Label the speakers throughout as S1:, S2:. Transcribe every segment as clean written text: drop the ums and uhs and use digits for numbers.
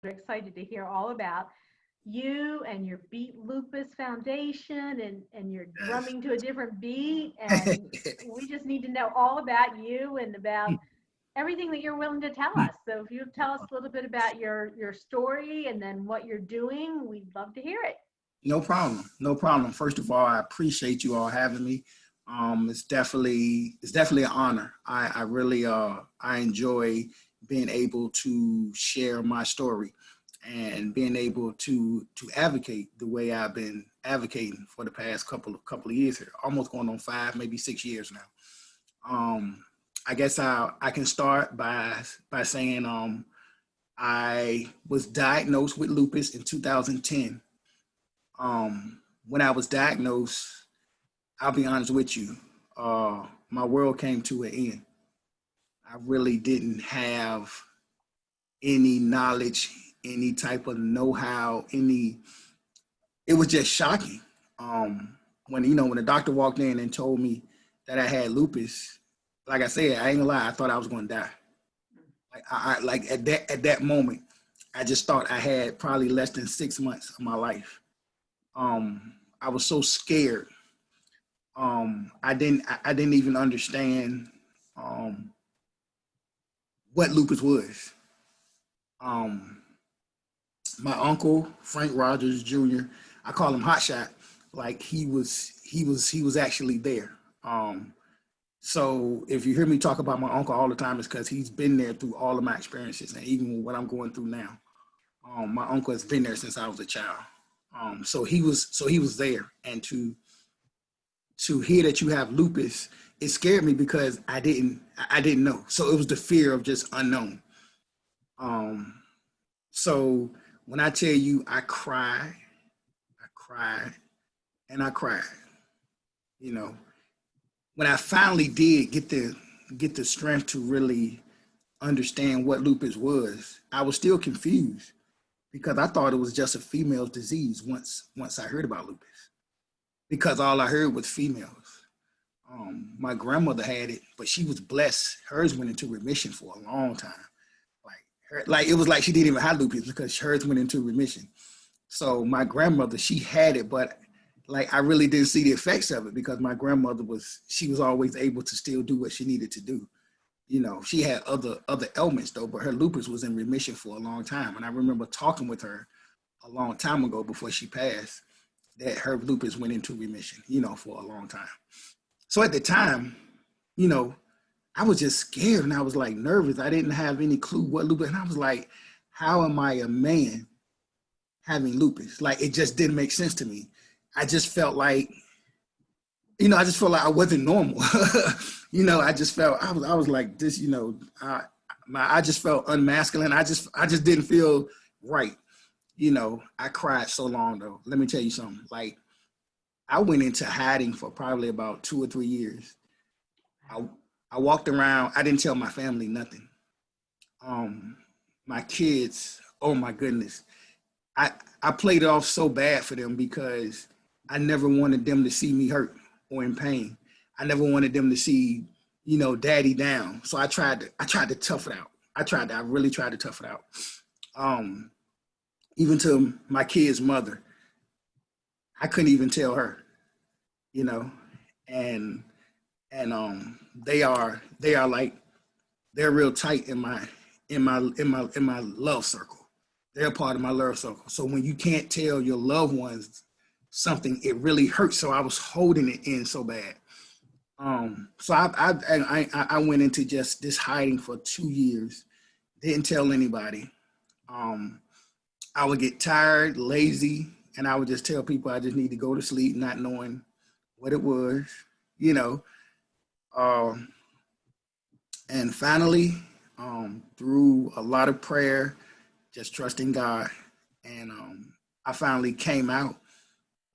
S1: We're excited to hear all about you and your Beat Lupus Foundation and your drumming to a different beat. And
S2: Yes.
S1: we just need to know all about you and about everything that you're willing to tell us. So if you tell us a little bit about your story and then what you're doing, we'd love to hear it.
S2: No problem. No problem. First of all, I appreciate you all having me. It's definitely an honor. I really I enjoy being able to share my story and being able to advocate the way I've been advocating for the past couple of years here, almost going on 5, maybe 6 years now. I guess I can start by saying I was diagnosed with lupus in 2010. When I was diagnosed, I'll be honest with you, my world came to an end. I really didn't have any knowledge, any type of know-how, it was just shocking. When the doctor walked in and told me that I had lupus, like I said, I ain't gonna lie, I thought I was gonna die. Like at that moment, I just thought I had probably less than 6 months of my life. I was so scared. I didn't even understand um, what lupus was. Um, my uncle Frank Rogers Jr. I call him Hotshot. Like he was actually there. So if you hear me talk about my uncle all the time, it's because he's been there through all of my experiences, and even what I'm going through now. My uncle has been there since I was a child. So he was there, and to hear that you have lupus, it scared me because I didn't know. So it was the fear of just unknown. Um, so when I tell you I cried, and I cried. You know, when I finally did get the strength to really understand what lupus was, I was still confused because I thought it was just a female's disease once I heard about lupus because all I heard was females. My grandmother had it, but she was blessed. Hers went into remission for a long time. Like it was like she didn't even have lupus because hers went into remission. So my grandmother, she had it, but like I really didn't see the effects of it because my grandmother she was always able to still do what she needed to do. She had other ailments though, but her lupus was in remission for a long time. And I remember talking with her a long time ago before she passed that her lupus went into remission, for a long time. So at the time, you know, I was just scared and I was like nervous. I didn't have any clue what lupus, and I was like, how am I a man having lupus? Like it just didn't make sense to me. I just felt like, I just felt like I wasn't normal. I just felt I was like this, I just felt unmasculine. I just didn't feel right. I cried so long though. Let me tell you something. Like I went into hiding for probably about 2 or 3 years. I I walked around. I didn't tell my family nothing. Um, my kids. Oh my goodness. I I played it off so bad for them because I never wanted them to see me hurt or in pain. I never wanted them to see, daddy down. So I tried to tough it out. I really tried to tough it out. Um, Even to my kid's mother, I couldn't even tell her, you know, and they are like they're real tight in my love circle. They're part of my love circle. So when you can't tell your loved ones something, it really hurts. So I was holding it in so bad. So I went into just this hiding for 2 years. Didn't tell anybody. Um, I would get tired, lazy, and I would just tell people I just need to go to sleep, not knowing what it was, you know. Um, and finally, through a lot of prayer, just trusting God, and I finally came out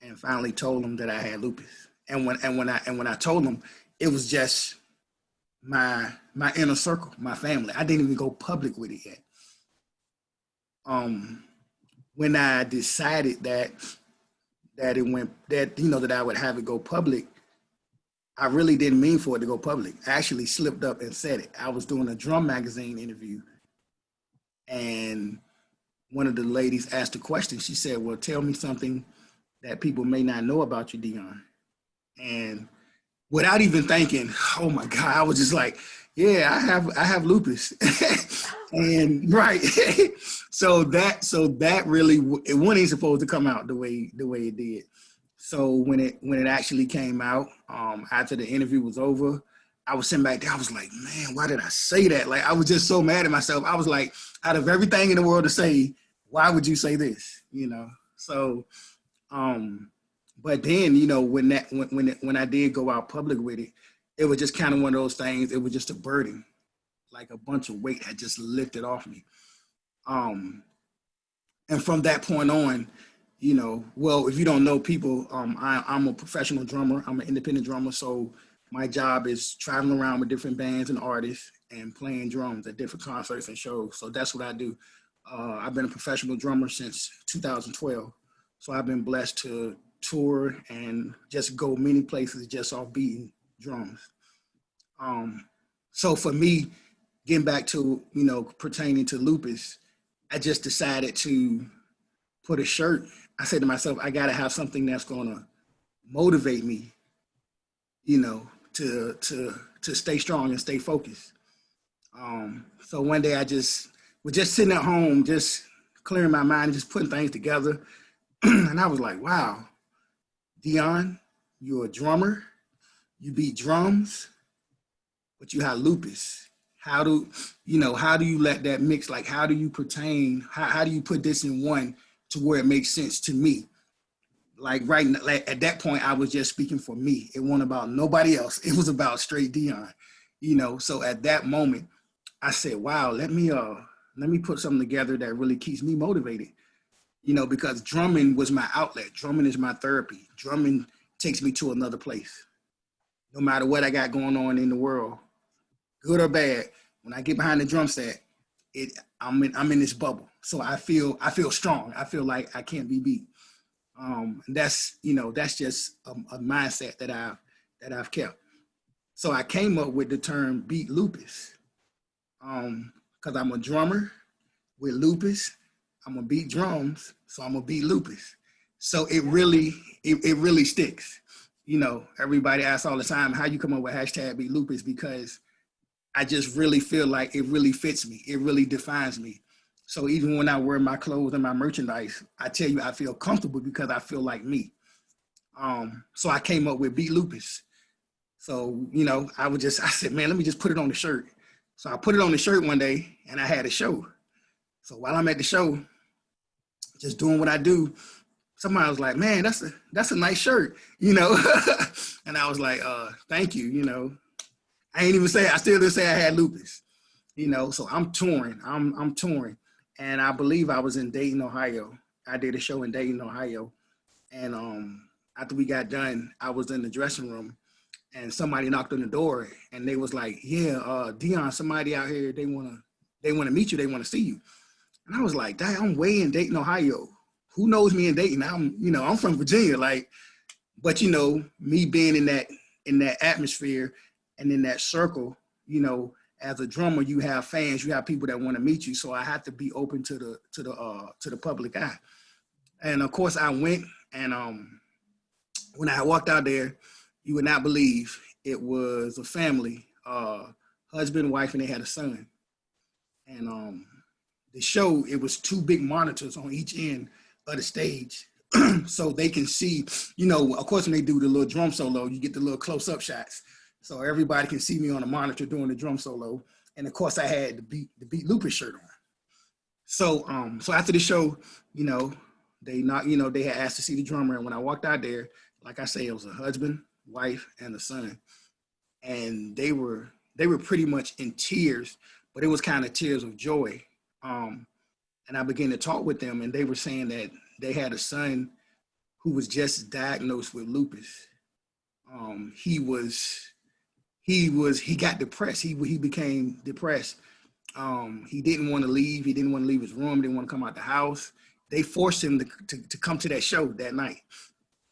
S2: and finally told them that I had lupus. And when I told them, it was just my inner circle, my family. I didn't even go public with it yet. Um, when I decided that it went that that I would have it go public, I really didn't mean for it to go public. I actually slipped up and said it. I was doing a drum magazine interview, and one of the ladies asked a question. She said, well, tell me something that people may not know about you, Dion. And without even thinking, oh my God, I was just like, yeah, I have lupus. And right. so that really, it wasn't supposed to come out the way it did. So when it actually came out, after the interview was over, I was sitting back there. I was like, man, why did I say that? Like, I was just so mad at myself. I was like, out of everything in the world to say, why would you say this? So, but then, when I did go out public with it, it was just kind of one of those things. It was just a burden, like a bunch of weight had just lifted off me. Um, and from that point on, well, if you don't know people, I'm a professional drummer. I'm an independent drummer. So my job is traveling around with different bands and artists and playing drums at different concerts and shows. So that's what I do. I've been a professional drummer since 2012. So I've been blessed to tour and just go many places just off beating drums. So for me, getting back to, pertaining to lupus, I just decided to put a shirt. I said to myself, I got to have something that's going to motivate me, to stay strong and stay focused. So one day I just was just sitting at home, just clearing my mind, just putting things together. And I was like, wow, Dion, you're a drummer, you beat drums, but you have lupus. How do you let that mix? Like, how do you pertain? How do you put this in one to where it makes sense to me? Like like at that point, I was just speaking for me. It wasn't about nobody else. It was about straight Dion, So at that moment, I said, wow, let me put something together that really keeps me motivated. Because drumming was my outlet. Drumming is my therapy. Drumming takes me to another place. No matter what I got going on in the world, good or bad, when I get behind the drum set, I'm in this bubble. So I feel strong. I feel like I can't be beat. That's just a mindset that I've kept. So I came up with the term beat lupus. Because I'm a drummer with lupus. I'm gonna beat drums, so I'm gonna beat lupus. So it really sticks. Everybody asks all the time, how you come up with hashtag beat lupus? Because I just really feel like it really fits me. It really defines me. So even when I wear my clothes and my merchandise, I tell you, I feel comfortable because I feel like me. So I came up with beat lupus. So, I said, man, let me just put it on the shirt. So I put it on the shirt one day and I had a show. So while I'm at the show, just doing what I do, somebody was like, man, that's a nice shirt, And I was like, thank you, I still didn't say I had lupus, so I'm touring. I'm touring. And I believe I was in Dayton, Ohio. I did a show in Dayton, Ohio. And after we got done, I was in the dressing room and somebody knocked on the door and they was like, yeah, Dion, somebody out here, they wanna meet you, they wanna see you. And I was like, dang, I'm way in Dayton, Ohio. Who knows me in Dayton? I'm from Virginia, but me being in that atmosphere and in that circle, as a drummer, you have fans, you have people that want to meet you. So I have to be open to the public eye. And of course I went, and when I walked out there, you would not believe it was a family, husband, wife, and they had a son. And the show, it was two big monitors on each end of the stage. So they can see, of course, when they do the little drum solo, you get the little close-up shots. So everybody can see me on a monitor doing the drum solo. And of course I had the beat Lupus shirt on. So after the show, they had asked to see the drummer. And when I walked out there, like I say, it was a husband, wife, and a son. And they were pretty much in tears, but it was kind of tears of joy. And I began to talk with them, and they were saying that they had a son who was just diagnosed with lupus. He got depressed. He became depressed. He didn't want to leave. He didn't want to leave his room. Didn't want to come out the house. They forced him to come to that show that night.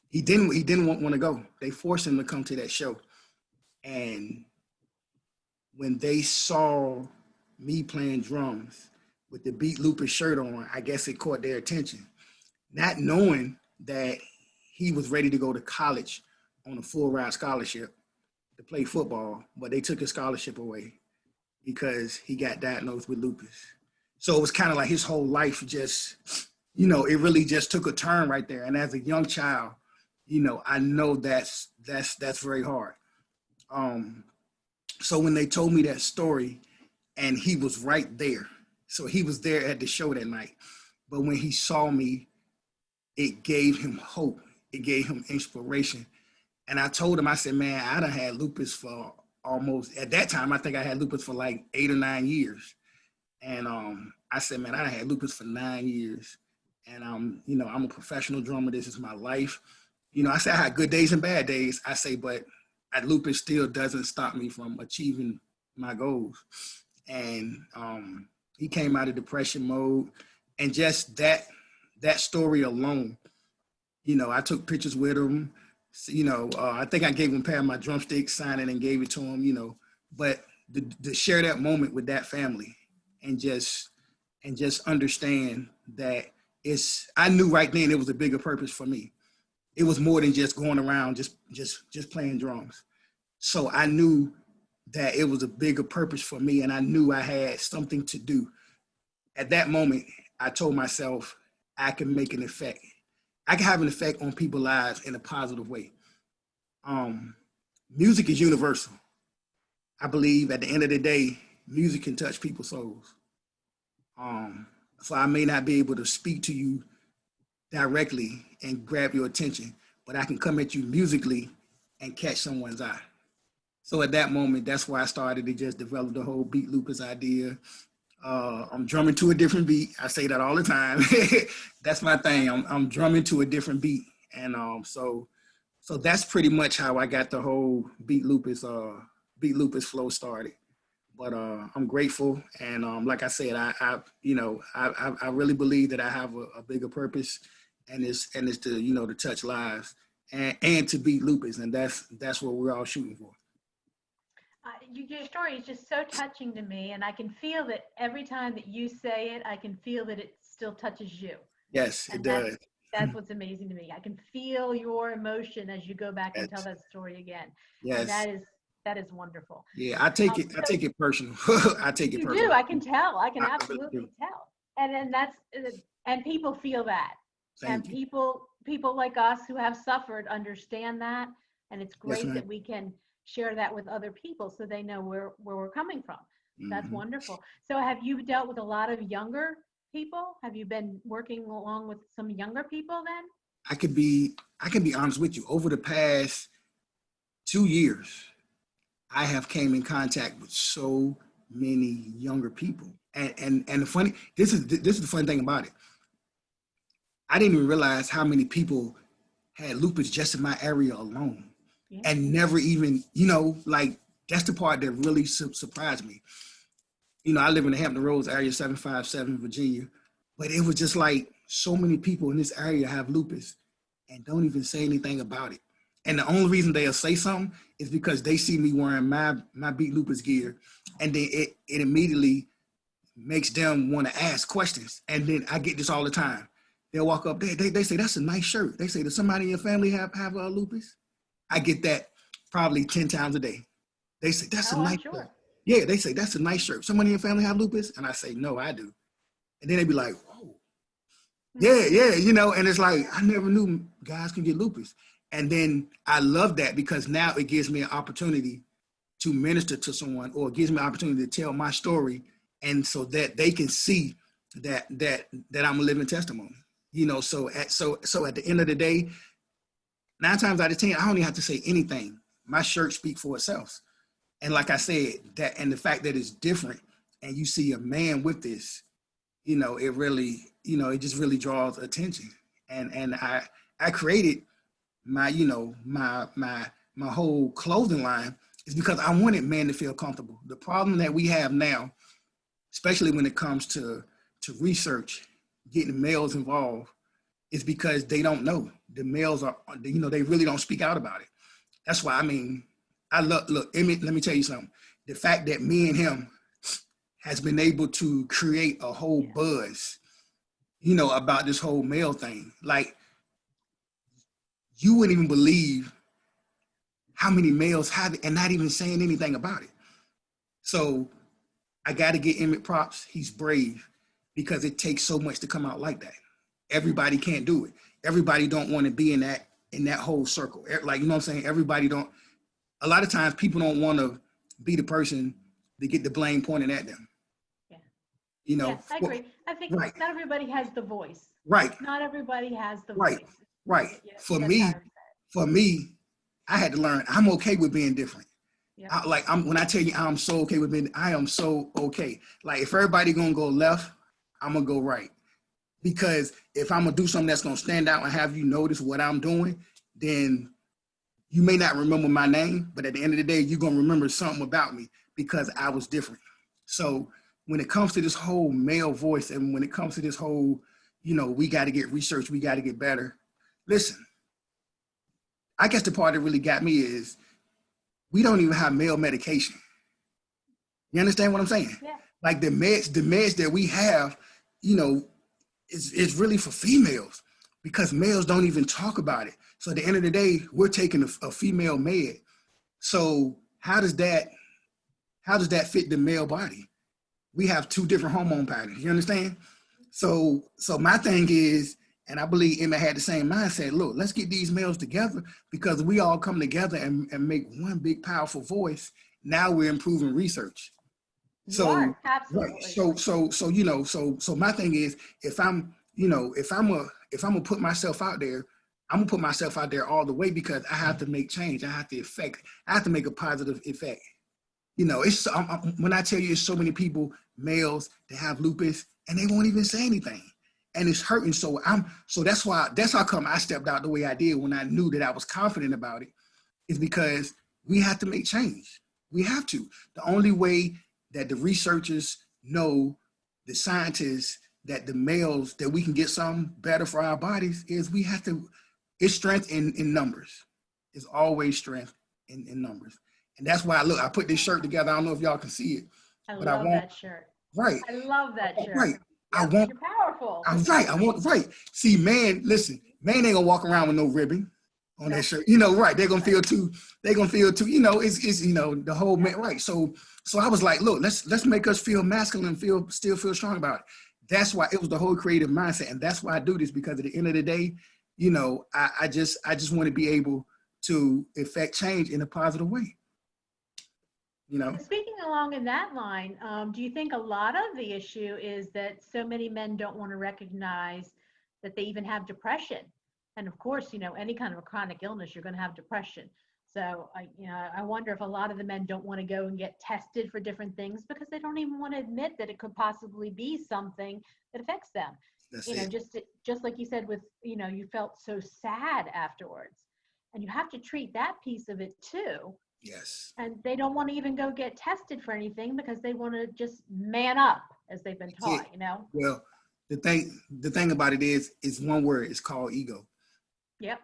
S2: He didn't want to go. They forced him to come to that show. And when they saw me playing drums with the Beat Lupus shirt on, I guess it caught their attention. Not knowing that he was ready to go to college on a full ride scholarship to play football, but they took his scholarship away because he got diagnosed with lupus. So it was kind of like his whole life just, it really just took a turn right there. And as a young child, I know that's very hard. So when they told me that story, and he was right there, so he was there at the show that night. But when he saw me, it gave him hope. It gave him inspiration. And I told him, I said, man, I done had lupus for almost, at that time, I think I had lupus for like 8 or 9 years. And I said, man, I done had lupus for 9 years. And I'm a professional drummer. This is my life. I say I had good days and bad days. I say, but lupus still doesn't stop me from achieving my goals. And he came out of depression mode. And just that story alone, I took pictures with him. I think I gave him a pair of my drumsticks, signed it and gave it to him, but to share that moment with that family and just understand that I knew right then it was a bigger purpose for me. It was more than just going around, just playing drums. So I knew that it was a bigger purpose for me, and I knew I had something to do. At that moment, I told myself I can make an effect. I can have an effect on people's lives in a positive way. Music is universal. I believe at the end of the day, music can touch people's souls. So I may not be able to speak to you directly and grab your attention, but I can come at you musically and catch someone's eye. So at that moment, that's why I started to just develop the whole Beat Lupus idea. I'm drumming to a different beat. I say that all the time. That's my thing. I'm drumming to a different beat. And so that's pretty much how I got the whole Beat Lupus flow started. But I'm grateful. And like I said, I really believe that I have a bigger purpose, and it's to, to touch lives and to beat lupus. And that's what we're all shooting for.
S1: Your story is just so touching to me, and I can feel that every time that you say it, I can feel that it still touches you.
S2: Yes, it does.
S1: That's what's amazing to me. I can feel your emotion as you go back and tell that story again.
S2: Yes.
S1: And that is wonderful.
S2: Yeah, I take it personal. I take it personal.
S1: You do. I can tell. I can absolutely tell. And people feel that. And people like us who have suffered understand that. And it's great that we can share that with other people so they know where we're coming from. That's wonderful. So have you dealt with a lot of younger people? Have you been working along with some younger people then?
S2: I can be honest with you. Over the past 2 years, I have came in contact with so many younger people. And the funny, this is the funny thing about it. I didn't even realize how many people had lupus just in my area alone. Yeah. And never even, that's the part that really surprised me. I live in the Hampton Roads area, 757, Virginia, but it was just like so many people in this area have lupus and don't even say anything about it. And the only reason they'll say something is because they see me wearing my Beat Lupus gear, and then it immediately makes them want to ask questions. And then I get this all the time. They'll walk up, they say, that's a nice shirt. They say, does somebody in your family have lupus? I get that probably 10 times a day. They say, that's a nice shirt. Yeah, they say, that's a nice shirt. Somebody in your family have lupus? And I say, no, I do. And then they be like, whoa. Yeah, and it's like, I never knew guys can get lupus. And then I love that because now it gives me an opportunity to minister to someone, or it gives me an opportunity to tell my story, and so that they can see that I'm a living testimony. So at the end of the day, 9 times out of 10, I don't even have to say anything. My shirt speaks for itself. And like I said, that, and the fact that it's different, and you see a man with this, it really, it just really draws attention. And I created my whole clothing line is because I wanted men to feel comfortable. The problem that we have now, especially when it comes to research, getting males involved, is because they don't know. The males are, they really don't speak out about it. That's why, let me tell you something. The fact that me and him has been able to create a whole buzz, you know, about this whole male thing. Like, you wouldn't even believe how many males have it and not even saying anything about it. So I got to get Emmett props. He's brave because it takes so much to come out like that. Everybody can't do it. Everybody don't want to be in that whole circle. Like, you know what I'm saying? Everybody don't. A lot of times people don't want to be the person to get the blame pointed at them. Yeah. You know?
S1: Yes, I agree. I think not everybody has the voice.
S2: Right.
S1: Not everybody has the voice.
S2: Right. For me, I had to learn I'm okay with being different. Yep. When I tell you I'm so okay with being, I am so okay. Like, if everybody gonna go left, I'm gonna go right. Because if I'm gonna do something that's gonna stand out and have you notice what I'm doing, then you may not remember my name, but at the end of the day, you're gonna remember something about me because I was different. So when it comes to this whole male voice, and when it comes to this whole, you know, we got to get research, we got to get better. Listen, I guess the part that really got me is we don't even have male medication. You understand what I'm saying? Yeah. Like the meds that we have, you know, is really for females because males don't even talk about it. So at the end of the day, we're taking a female med. So how does that fit the male body? We have two different hormone patterns. You understand? So my thing is, and I believe Emma had the same mindset. Look, let's get these males together because we all come together and make one big powerful voice. Now we're improving research. So absolutely. Right. So you know, so my thing is, if I'm gonna put myself out there, I'm gonna put myself out there all the way because I have to make change. I have to make a positive effect. You know, it's when I tell you, it's so many people, males, that have lupus and they won't even say anything. And it's hurting. So that's how come I stepped out the way I did when I knew that I was confident about it, is because we have to make change. We have to. The only way that the researchers know, the scientists, that the males, that we can get something better for our bodies is we have to, it's strength in numbers. It's always strength in numbers. And that's why, look, I put this shirt together. I don't know if y'all can see it.
S1: I love that shirt.
S2: Right.
S1: I love that shirt.
S2: Right. You're
S1: powerful.
S2: Right. See, man, listen, man ain't gonna walk around with no ribbon on that shirt. You know, right. They're gonna feel too, you know, it's you know, the whole man, right. So I was like, look, let's make us feel masculine, still feel strong about it. That's why it was the whole creative mindset. And that's why I do this, because at the end of the day, you know, I just want to be able to effect change in a positive way. You know,
S1: speaking along in that line, do you think a lot of the issue is that so many men don't want to recognize that they even have depression? And of course, you know, any kind of a chronic illness, you're going to have depression. So I wonder if a lot of the men don't want to go and get tested for different things because they don't even want to admit that it could possibly be something that affects them. That's you know, just like you said with, you know, you felt so sad afterwards, and you have to treat that piece of it too.
S2: Yes.
S1: And they don't want to even go get tested for anything because they want to just man up, as they've been taught, you know?
S2: Well, the thing about it is one word. It's called ego.
S1: Yep.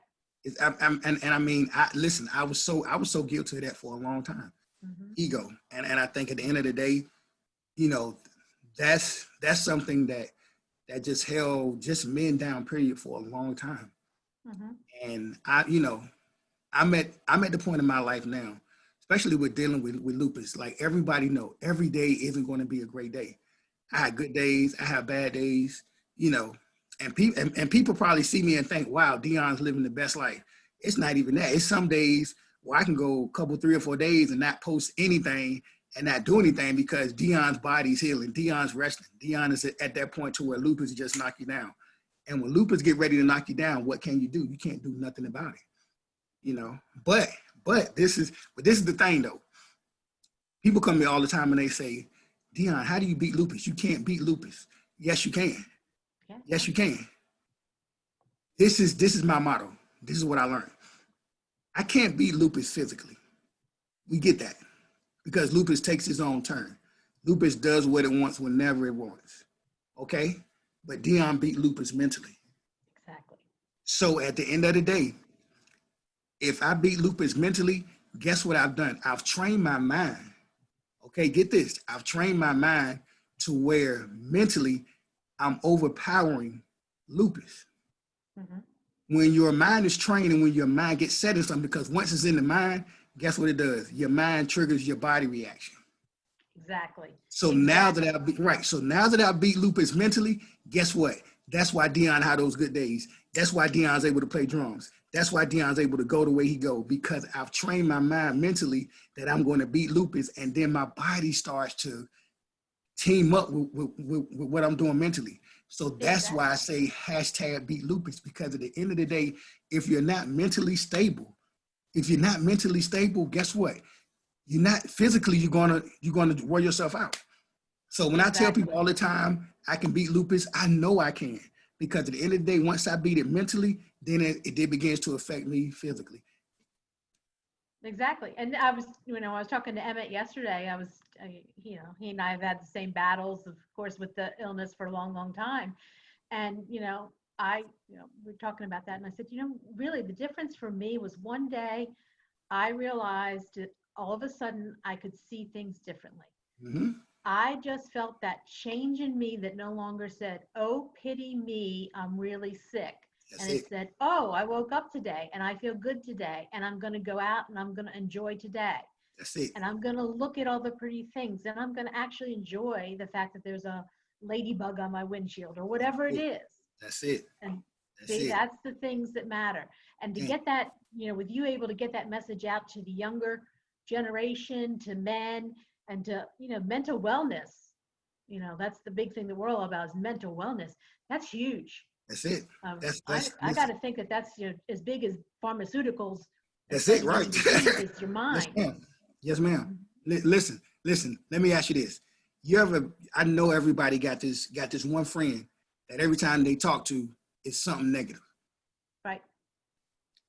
S2: I mean, listen, I was so guilty of that for a long time. Mm-hmm. Ego. And I think at the end of the day, you know, that's something that just held just men down, period, for a long time. Mm-hmm. And I'm at the point in my life now, especially with dealing with lupus. Like, everybody know every day isn't going to be a great day. I have good days, I have bad days, you know, and people probably see me and think, wow, Dion's living the best life. It's not even that. It's some days where I can go a couple, 3 or 4 days and not post anything and not do anything because Dion's body's healing. Dion's resting. Dion is at that point to where lupus just knock you down. And when lupus get ready to knock you down, what can you do? You can't do nothing about it. You know, but this is the thing though. People come to me all the time and they say, Dion, how do you beat lupus? You can't beat lupus. Yes, you can. Yeah. Yes, you can. This is my motto. This is what I learned. I can't beat lupus physically. We get that because lupus takes its own turn. Lupus does what it wants whenever it wants. Okay? But Dion beat lupus mentally.
S1: Exactly.
S2: So at the end of the day, if I beat lupus mentally, guess what I've done? I've trained my mind. Okay, get this. I've trained my mind to where mentally I'm overpowering lupus.
S1: Mhm.
S2: When your mind is trained and when your mind gets set in something, because once it's in the mind, guess what it does? Your mind triggers your body reaction.
S1: Exactly.
S2: So
S1: Exactly.
S2: now that I beat, right. So now that I beat lupus mentally, guess what? That's why Dion had those good days. That's why Dion's able to play drums. That's why Dion's able to go the way he go, because I've trained my mind mentally that I'm going to beat lupus, and then my body starts to team up with what I'm doing mentally. So that's why I say hashtag beat lupus, because at the end of the day, if you're not mentally stable, guess what? You're not physically, you're gonna wear yourself out. So when I tell people all the time, I can beat lupus, I know I can. Because at the end of the day, once I beat it mentally, then it begins to affect me physically.
S1: Exactly. And I was, I was talking to Emmett yesterday. He and I have had the same battles, of course, with the illness for a long, long time. And, we're talking about that. And I said, really the difference for me was one day I realized that all of a sudden I could see things differently.
S2: Mm-hmm.
S1: I just felt that change in me that no longer said, oh, pity me, I'm really sick. And it said, oh, I woke up today and I feel good today. And I'm going to go out and I'm going to enjoy today.
S2: That's it.
S1: And I'm going to look at all the pretty things. And I'm going to actually enjoy the fact that there's a ladybug on my windshield or whatever it is.
S2: That's it.
S1: And that's the things that matter. And to get that, with you able to get that message out to the younger generation, to men, and to, mental wellness, that's the big thing that we're all about is mental wellness. That's huge.
S2: That's it.
S1: I got to think that that's as big as pharmaceuticals.
S2: That's it, right?
S1: It's your mind.
S2: Yes, ma'am. Listen. Let me ask you this: I know everybody got this one friend that every time they talk to, it's something negative.
S1: Right.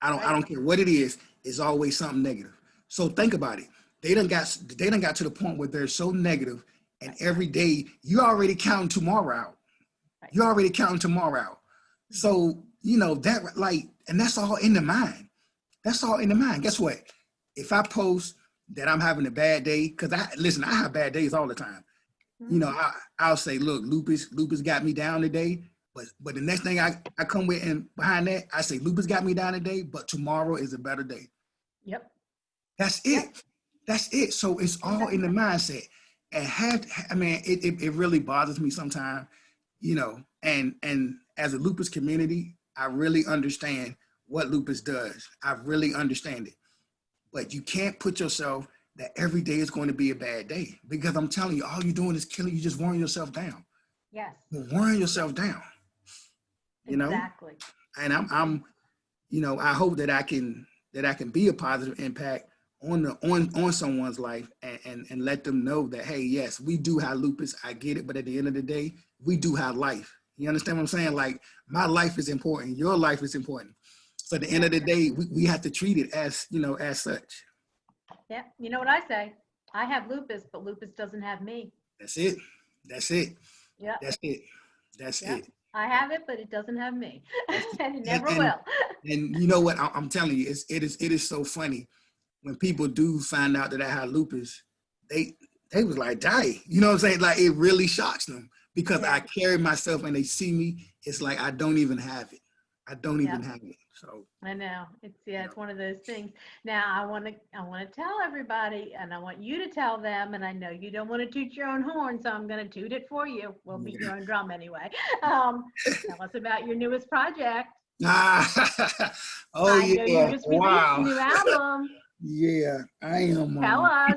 S2: I don't care what it is. It's always something negative. So think about it. They done got to the point where they're so negative, and every day you already counting tomorrow out. Right. You already counting tomorrow out. So that and that's all in the mind. That's all in the mind. Guess what? If I post that I'm having a bad day, because I have bad days all the time. Mm-hmm. I'll say, look, lupus got me down today. But the next thing I come with, and behind that, I say lupus got me down today, but tomorrow is a better day.
S1: Yep.
S2: That's it. Yep. That's it. So it's all in the mindset. And it really bothers me sometimes, and as a lupus community, I really understand what lupus does. I really understand it. But you can't put yourself that every day is going to be a bad day, because I'm telling you, all you're doing is killing. You're just wearing yourself down.
S1: Yes.
S2: You're wearing yourself down.
S1: Exactly.
S2: And I'm I hope that I can be a positive impact on someone's life and let them know that, hey, yes, we do have lupus. I get it. But at the end of the day, we do have life. You understand what I'm saying? Like, my life is important. Your life is important. So at the end of the day, we have to treat it as such.
S1: Yeah. You know what I say? I have lupus, but lupus doesn't have me.
S2: That's it.
S1: Yeah.
S2: That's it.
S1: I have it, but it doesn't have me. And it never will.
S2: And you know what? I'm telling you, it is so funny when people do find out that I have lupus. They was like, die. You know what I'm saying? Like, it really shocks them, because I carry myself and they see me. It's like I don't even have it. I don't even have it. So
S1: I know it's one of those things. Now I want to tell everybody, and I want you to tell them. And I know you don't want to toot your own horn, so I'm going to toot it for you. We'll beat your own drum anyway. Tell us about your newest project.
S2: I know
S1: you just released a new album.
S2: Yeah, I am.
S1: Tell us.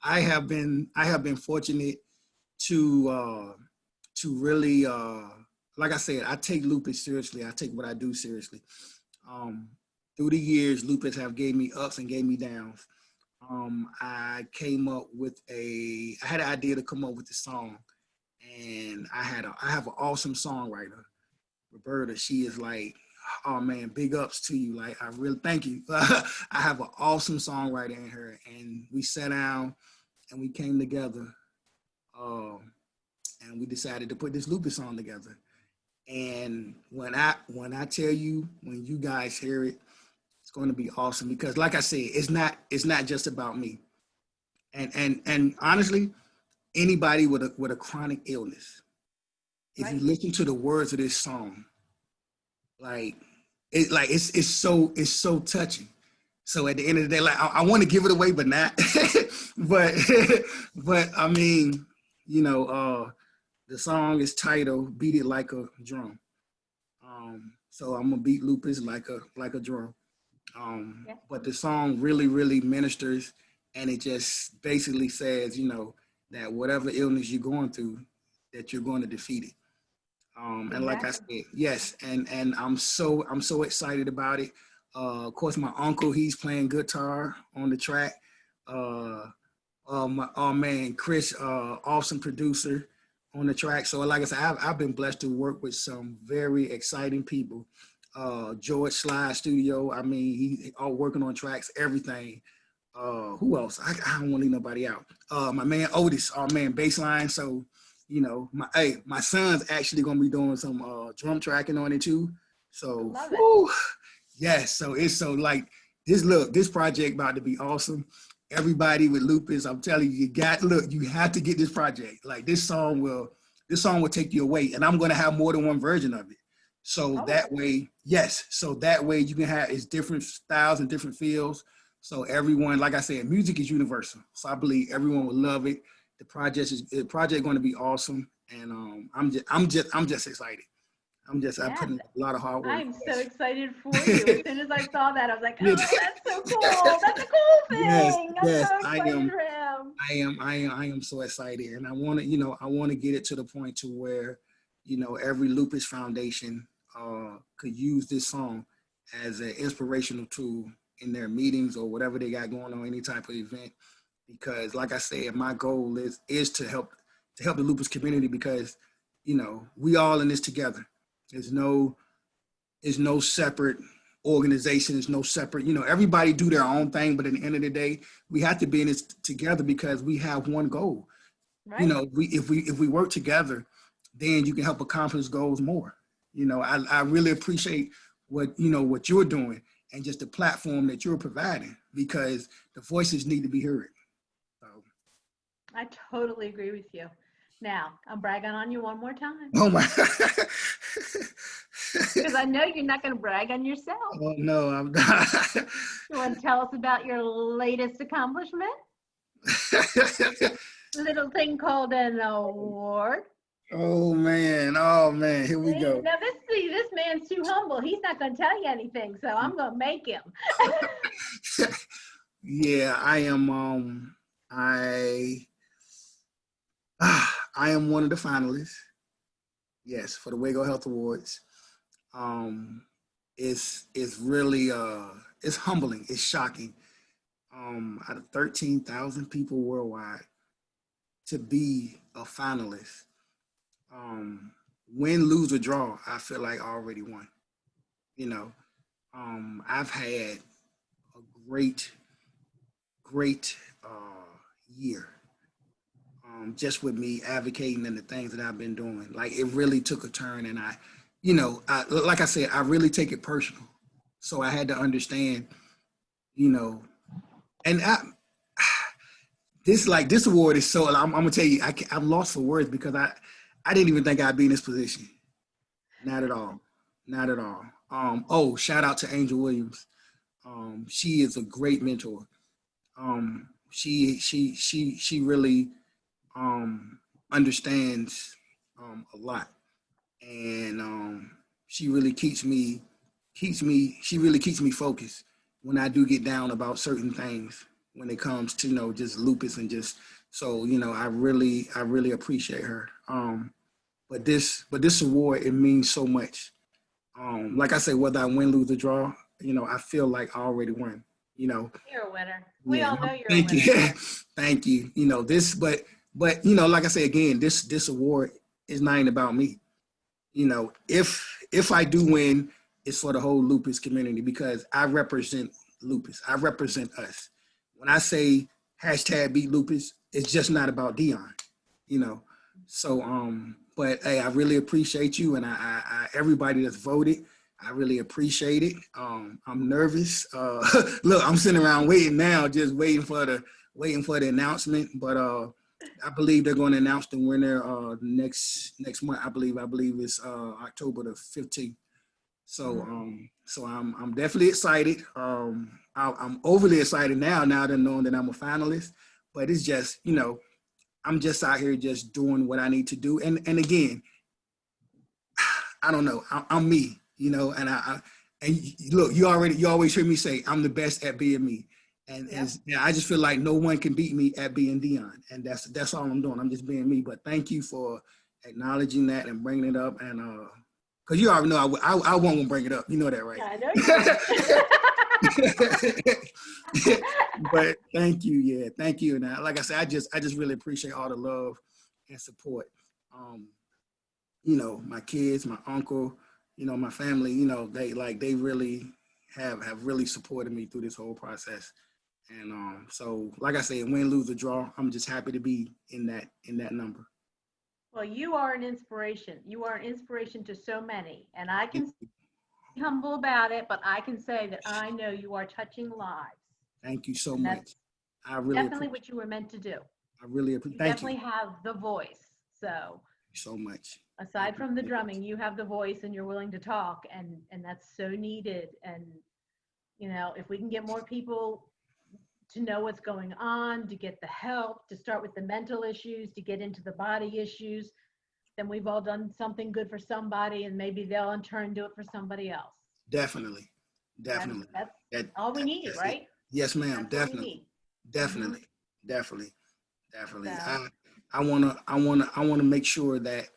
S2: I have been fortunate to really, like I said, I take lupus seriously. I take what I do seriously. Through the years, lupus have gave me ups and gave me downs. I came up with I had an idea to come up with the song, and I have an awesome songwriter, Roberta. She is like, oh man, big ups to you. Like, I really thank you. I have an awesome songwriter in her, and we sat down and we came together, and we decided to put this lupus song together. And when I tell you, when you guys hear it, it's going to be awesome, because like I said, it's not just about me. And honestly, anybody with a chronic illness, if you listen to the words of this song, it's so touching. So at the end of the day, like I want to give it away, but not. but but I mean, the song is titled "Beat It Like a Drum." So I'm gonna beat Lupus like a drum. But the song really, really ministers, and it just basically says, that whatever illness you're going through, that you're going to defeat it. And like I said, yes, and I'm so excited about it. Of course, my uncle, he's playing guitar on the track. My man Chris, awesome producer on the track. So like I said, I've been blessed to work with some very exciting people. George Sly Studio, I mean, he all working on tracks, everything. Who else? I don't want to leave nobody out. My man Otis, our man Bassline. So, my son's actually gonna be doing some drum tracking on it too. So, yes. So it's like this project about to be awesome. Everybody with Lupus, I'm telling you, you have to get this project. Like this song will take you away, and I'm gonna have more than one version of it. So that way, so that way you can have it's different styles and different feels. So everyone, like I said, music is universal. So I believe everyone will love it. The project going to be awesome, and I'm just excited. I put in a lot of hard work.
S1: I'm so excited for you. As soon as I saw that, I was like, oh, that's so cool. That's a cool thing.
S2: Yes,
S1: I'm so excited for him.
S2: I am so excited. And I want to get it to the point to where, every Lupus Foundation could use this song as an inspirational tool in their meetings or whatever they got going on, any type of event. Because like I said, my goal is to help the lupus community, because, we all in this together. There's no separate organization. There's no separate, everybody do their own thing. But at the end of the day, we have to be in this together because we have one goal. Right. If we work together, then you can help accomplish goals more. I really appreciate what you're doing and just the platform that you're providing, because the voices need to be heard. So.
S1: I totally agree with you. Now, I'm bragging on you one more time.
S2: Oh my.
S1: Because I know you're not going to brag on yourself.
S2: Oh, no, I'm not.
S1: You want to tell us about your latest accomplishment? Little thing called an award.
S2: Oh man, here we go.
S1: Now this man's too humble. He's not going to tell you anything, so I'm going to make him.
S2: Yeah, I am. I am one of the finalists. Yes, for the Wago Health Awards. It's really it's humbling. It's shocking. Out of 13,000 people worldwide, to be a finalist. Win, lose, or draw, I feel like I already won. I've had a great year. Just with me advocating and the things that I've been doing. Like, it really took a turn, and I like I said, I really take it personal. So I had to understand, and this award is so, I'm gonna tell you, I'm lost for words, because I didn't even think I'd be in this position. Not at all. Shout out to Angel Williams. She is a great mentor. She really understands a lot, and she really keeps me focused when I do get down about certain things when it comes to just lupus, and just so I really appreciate her. But this award, it means so much. Like I said, whether I win, lose, or draw, I feel like I already won.
S1: You're a winner. We all know you're
S2: a winner.
S1: Thank you.
S2: Thank you. But like I say again, this award is not even about me. If I do win, it's for the whole lupus community, because I represent lupus. I represent us. When I say #beat lupus, it's just not about Dion. So but hey, I really appreciate you, and I everybody that's voted. I really appreciate it. I'm nervous. Look, I'm sitting around waiting now, just waiting for the announcement. But I believe they're going to announce the winner next month. I believe it's October the 15th. So so I'm definitely excited. I'm overly excited now that knowing that I'm a finalist. But it's just, I'm just out here just doing what I need to do. And again, I don't know. I'm me, and and look, you always hear me say I'm the best at being me. And I just feel like no one can beat me at being Dion. And that's all I'm doing. I'm just being me. But thank you for acknowledging that and bringing it up. And because you already know I won't bring it up. You know that, right?
S1: Yeah, I know you will.
S2: But thank you. Yeah, thank you. And like I said, I just really appreciate all the love and support. My kids, my uncle, my family, they really have really supported me through this whole process. And so, like I said, win, lose, or draw, I'm just happy to be in that number.
S1: Well, you are an inspiration. You are an inspiration to so many, and I can be humble about it, but I can say that I know you are touching lives.
S2: Thank you so much. I really
S1: definitely what you were meant to do.
S2: I really appreciate.
S1: You definitely have the voice. So
S2: much.
S1: Aside from the drumming, you have the voice, and you're willing to talk, and that's so needed. And if we can get more people to know what's going on, to get the help, to start with the mental issues, to get into the body issues, then we've all done something good for somebody, and maybe they'll in turn do it for somebody else.
S2: Definitely.
S1: That's all we need, right?
S2: It. Yes, ma'am.
S1: That's
S2: Definitely. Definitely.
S1: Mm-hmm.
S2: Definitely.
S1: So.
S2: I wanna make sure that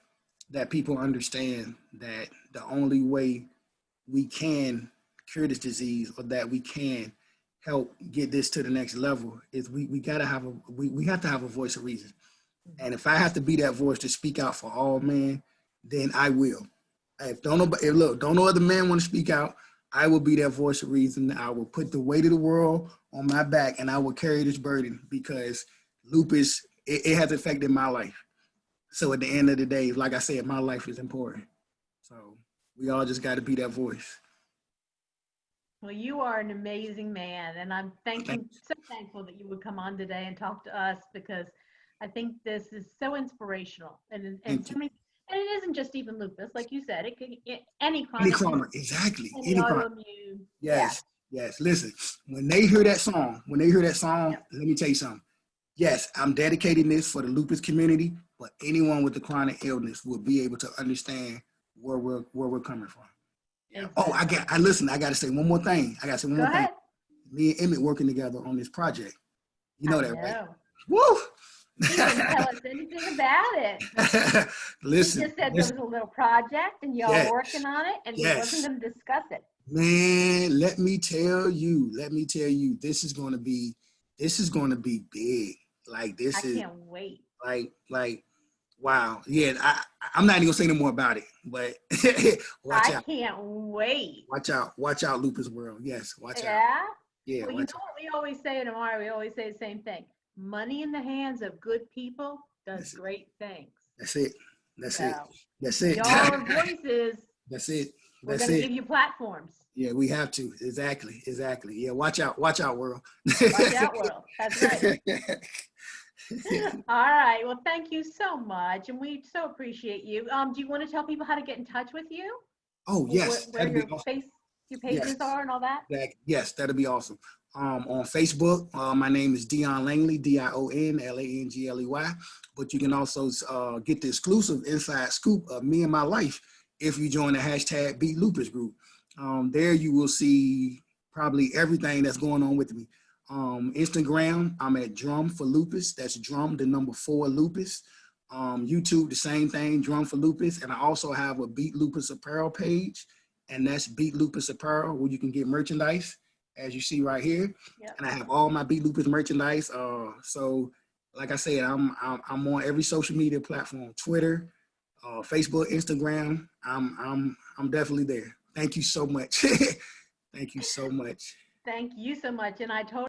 S2: people understand that the only way we can cure this disease, or that we can help get this to the next level, is we have to have a voice of reason. And if I have to be that voice to speak out for all men, then I will. Don't no other man want to speak out, I will be that voice of reason. I will put the weight of the world on my back, and I will carry this burden, because lupus, it has affected my life. So at the end of the day, like I said, my life is important. So we all just got to be that voice.
S1: Well, you are an amazing man, and I'm so thankful that you would come on today and talk to us, because I think this is so inspirational, and so many, and it isn't just even lupus, like you said. It could any chronic,
S2: exactly.
S1: Any autoimmune.
S2: Yes. Listen, when they hear that song, let me tell you something. Yes, I'm dedicating this for the lupus community, but anyone with a chronic illness will be able to understand where we're coming from. Yeah. Exactly. Oh, I got to say one more thing. Go ahead. Me and Emmett working together on this project. You know that, right? Woo!
S1: He didn't tell us anything about it.
S2: Listen.
S1: He just said there was a little project, and y'all working on it, and he wasn't going to discuss it.
S2: Man, let me tell you, this is going to be big. Like this I
S1: can't wait.
S2: Like, wow. Yeah, I'm not even gonna say no more about it, but watch out. I
S1: can't wait.
S2: Watch out, Lupus World. Yes, watch out. Yeah.
S1: Well, you know what we always say in Amara? We always say the same thing. Money in the hands of good people does great things.
S2: That's it.
S1: Your voices.
S2: That's it.
S1: We're going to give you platforms.
S2: Yeah, we have to. Exactly. Yeah, watch out, world.
S1: Watch out, world. That's right. All right. Well, thank you so much, and we so appreciate you. Do you want to tell people how to get in touch with you?
S2: Oh, yes.
S1: Where your pages are and all that?
S2: Yes, that'd be awesome. On Facebook, my name is Dion Langley, DionLangley. But you can also get the exclusive inside scoop of me and my life if you join the hashtag Beat Lupus group. There you will see probably everything that's going on with me. Instagram, I'm at Drum for Lupus. That's Drum, the number 4 Lupus. YouTube, the same thing, Drum for Lupus. And I also have a Beat Lupus apparel page, and that's Beat Lupus Apparel, where you can get merchandise, as you see right here. Yep. And I have all my Beat Lupus merchandise. So like I said, I'm on every social media platform, Twitter, Facebook, Instagram. I'm definitely there. Thank you so much. Thank you so much.
S1: Thank you so much. And I totally